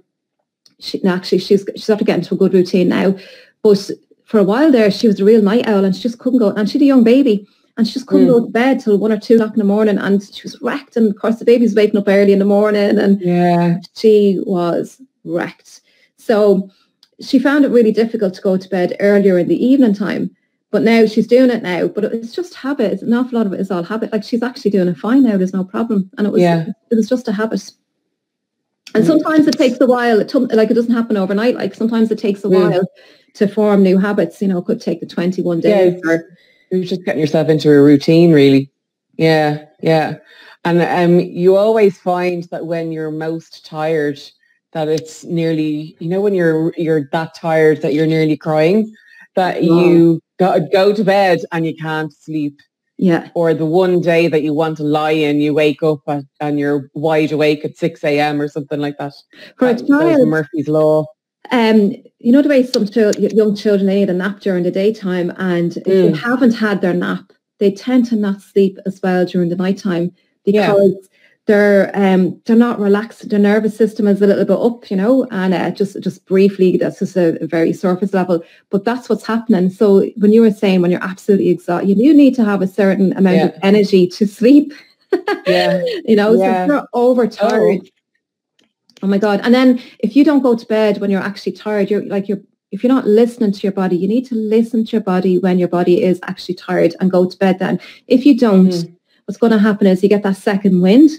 she's after getting to a good routine now, but for a while there, she was a real night owl and she just couldn't go, and she had a young baby, and she just couldn't go to bed till 1 or 2 o'clock in the morning, and she was wrecked. And of course, the baby's waking up early in the morning, and she was wrecked. So she found it really difficult to go to bed earlier in the evening time. But now she's doing it now. But it's just habit. It's an awful lot of it is all habit. Like, she's actually doing it fine now. There's no problem. And it was just a habit. And sometimes it takes a while. It doesn't happen overnight. Like, sometimes it takes a while to form new habits. You know, it could take the 21 days. You're just getting yourself into a routine, really. Yeah. And you always find that when you're most tired, that it's nearly, you know, when you're that tired that you're nearly crying, that you go to bed and you can't sleep. Yeah. Or the one day that you want to lie in, you wake up and you're wide awake at 6 a.m. or something like that. For a child, Murphy's Law. You know the way some young children, they need a nap during the daytime, and if they haven't had their nap, they tend to not sleep as well during the nighttime, because they're not relaxed. Their nervous system is a little bit up, you know, and just briefly, that's just a very surface level, but that's what's happening. So when you were saying, when you're absolutely exhausted, you need to have a certain amount of energy to sleep. You know, so if you're overtired, oh my God. And then if you don't go to bed when you're actually tired, if you're not listening to your body, you need to listen to your body when your body is actually tired, and go to bed then. If you don't, what's going to happen is you get that second wind.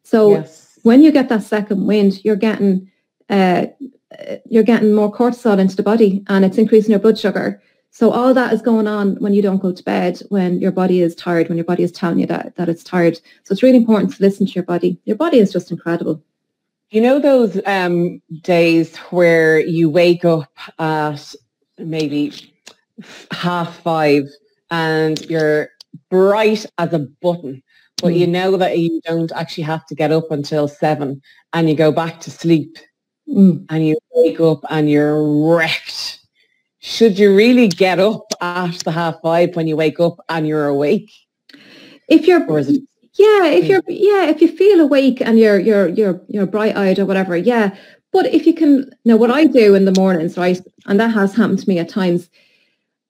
So when you get that second wind, you're getting more cortisol into the body, and it's increasing your blood sugar. So all that is going on when you don't go to bed, when your body is tired, when your body is telling you that it's tired. So it's really important to listen to your body. Your body is just incredible. You know those days where you wake up at maybe 5:30 and you're bright as a button, but you know that you don't actually have to get up until 7, and you go back to sleep and you wake up and you're wrecked. Should you really get up at the 5:30 when you wake up and you're awake? If you feel awake and you're bright-eyed or whatever, but if you can, now what I do in the mornings, right, and that has happened to me at times,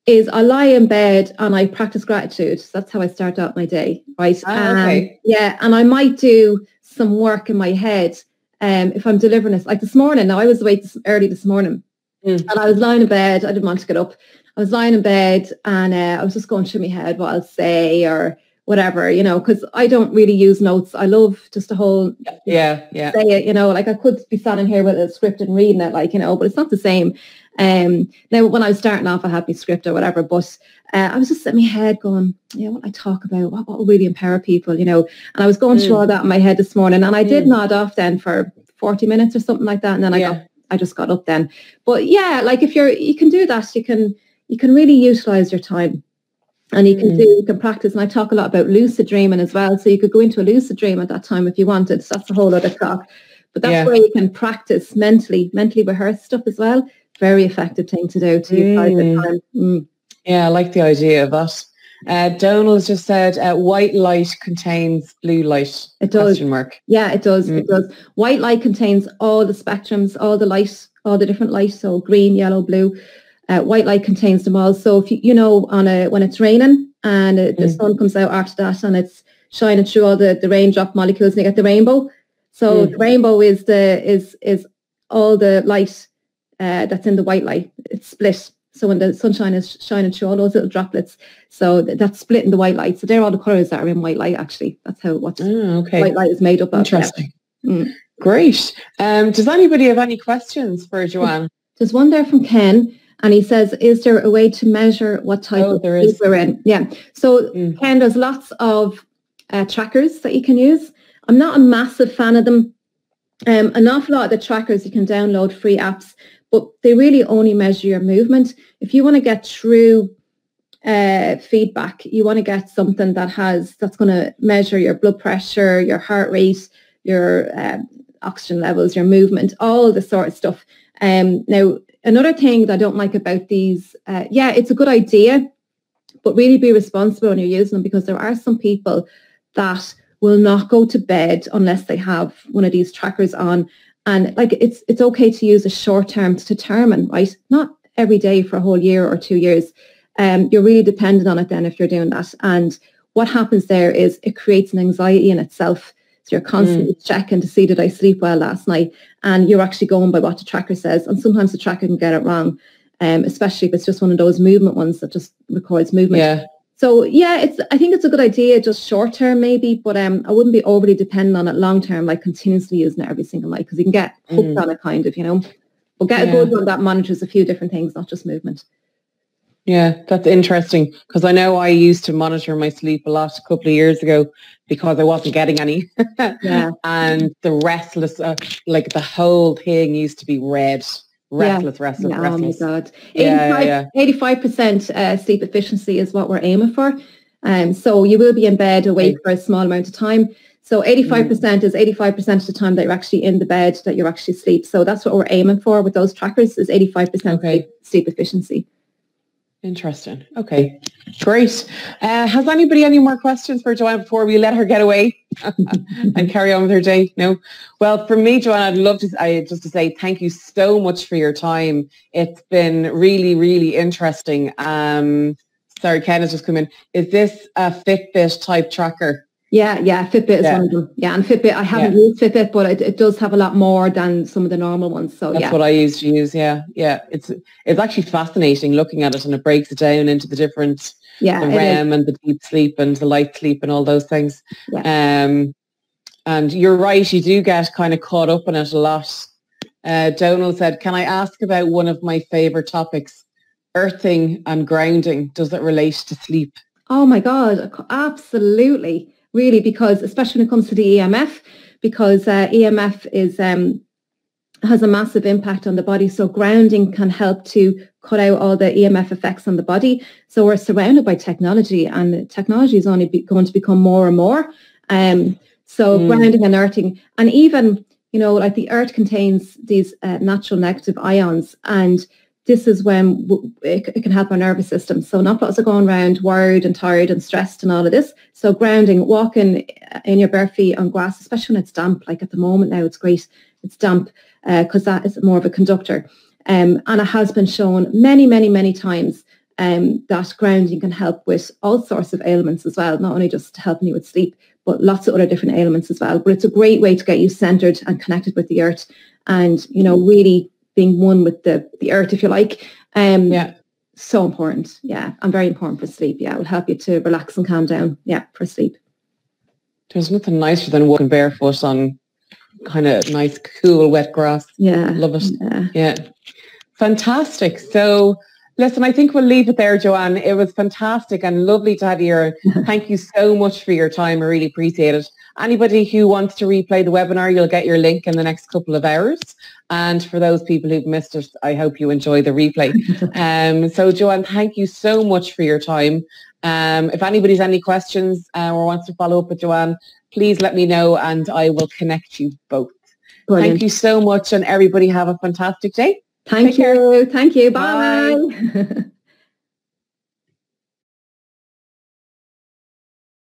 is I lie in bed and I practice gratitude. So that's how I start out my day, right? And I might do some work in my head if I'm delivering this. Like this morning, now I was awake early this morning, and I was lying in bed. I didn't want to get up. I was lying in bed and I was just going through my head what I'll say or whatever, you know, because I don't really use notes. I love just the whole say it, you know, like I could be standing here with a script and reading it, like, you know, but it's not the same. Now when I was starting off, I had my script or whatever, but I was just in my head going, what I talk about, what will really empower people, you know, and I was going through all that in my head this morning, and I did nod off then for 40 minutes or something like that. And then I just got up then. But yeah, like if you can do that, you can really utilize your time. And you can practice. And I talk a lot about lucid dreaming as well. So you could go into a lucid dream at that time if you wanted. So that's a whole other talk. But that's where you can practice mentally rehearse stuff as well. Very effective thing to do to utilize the time. Yeah, I like the idea of that. Donald's just said, white light contains blue light. It does. Question mark. Yeah, it does. It does. White light contains all the spectrums, all the light, all the different lights. So green, yellow, blue. White light contains them all. So if when it's raining and the sun comes out after that and it's shining through all the raindrop molecules and you get the rainbow. So the rainbow is all the light that's in the white light. It's split. So when the sunshine is shining through all those little droplets, so that's split in the white light. So they're all the colours that are in white light. Actually, that's how white light is made up of. Interesting. Great. Does anybody have any questions for Joanne? There's one there from Ken. And he says, is there a way to measure what type of sleep we're in? Yeah. So, Ken, there's lots of trackers that you can use. I'm not a massive fan of them. An awful lot of the trackers, you can download free apps, but they really only measure your movement. If you want to get true feedback, you want to get something that's going to measure your blood pressure, your heart rate, your oxygen levels, your movement, all this sort of stuff. Now, another thing that I don't like about these, it's a good idea, but really be responsible when you're using them, because there are some people that will not go to bed unless they have one of these trackers on. And like it's okay to use a short term to determine, right? Not every day for a whole year or 2 years. You're really dependent on it then if you're doing that. And what happens there is it creates an anxiety in itself. So you're constantly checking to see, did I sleep well last night? And you're actually going by what the tracker says. And sometimes the tracker can get it wrong, especially if it's just one of those movement ones that just records movement. Yeah. So I think it's a good idea, just short term maybe, but I wouldn't be overly dependent on it long term, like continuously using it every single night, because you can get hooked on it kind of, But get a good one that monitors a few different things, not just movement. Yeah, that's interesting, because I know I used to monitor my sleep a lot a couple of years ago because I wasn't getting any. And the restless, like the whole thing used to be red. Restless. Oh my God. 85% sleep efficiency is what we're aiming for. So you will be in bed awake for a small amount of time. So 85% is 85% of the time that you're actually in the bed, that you're actually asleep. So that's what we're aiming for with those trackers, is 85% sleep efficiency. Interesting. Okay, great. Has anybody any more questions for Joanne before we let her get away and carry on with her day? No? Well, for me, Joanne, I'd love to say thank you so much for your time. It's been really, really interesting. Sorry, Ken has just come in. Is this a Fitbit type tracker? Yeah, Fitbit is one of them. Yeah, and Fitbit, I haven't used Fitbit, but it does have a lot more than some of the normal ones. So that's what I used to use. Yeah. It's actually fascinating looking at it, and it breaks it down into the different, the REM and the deep sleep and the light sleep and all those things. Yeah. And you're right, you do get kind of caught up in it a lot. Donald said, can I ask about one of my favorite topics, earthing and grounding? Does it relate to sleep? Oh my God, absolutely. Really, because especially when it comes to the EMF, because EMF has a massive impact on the body. So grounding can help to cut out all the EMF effects on the body. So we're surrounded by technology, and technology is only going to become more and more. So grounding and earthing, and even, like the earth contains these natural negative ions, and this is when it can help our nervous system. So not lots are going around worried and tired and stressed and all of this. So grounding, walking in your bare feet on grass, especially when it's damp, like at the moment now, it's great. It's damp because that is more of a conductor. And it has been shown many, many, many times that grounding can help with all sorts of ailments as well, not only just helping you with sleep, but lots of other different ailments as well. But it's a great way to get you centered and connected with the earth, and, really being one with the earth, if you like. So important. Yeah, and very important for sleep. Yeah, it will help you to relax and calm down. Yeah, for sleep. There's nothing nicer than walking barefoot on kind of nice, cool, wet grass. Yeah. Love it. Yeah. Fantastic. So, listen, I think we'll leave it there, Joanne. It was fantastic and lovely to have you here. Thank you so much for your time. I really appreciate it. Anybody who wants to replay the webinar, you'll get your link in the next couple of hours. And for those people who've missed it, I hope you enjoy the replay. So Joanne, thank you so much for your time. If anybody's any questions or wants to follow up with Joanne, please let me know and I will connect you both. Brilliant. Thank you so much, and everybody have a fantastic day. Thank you. Bye.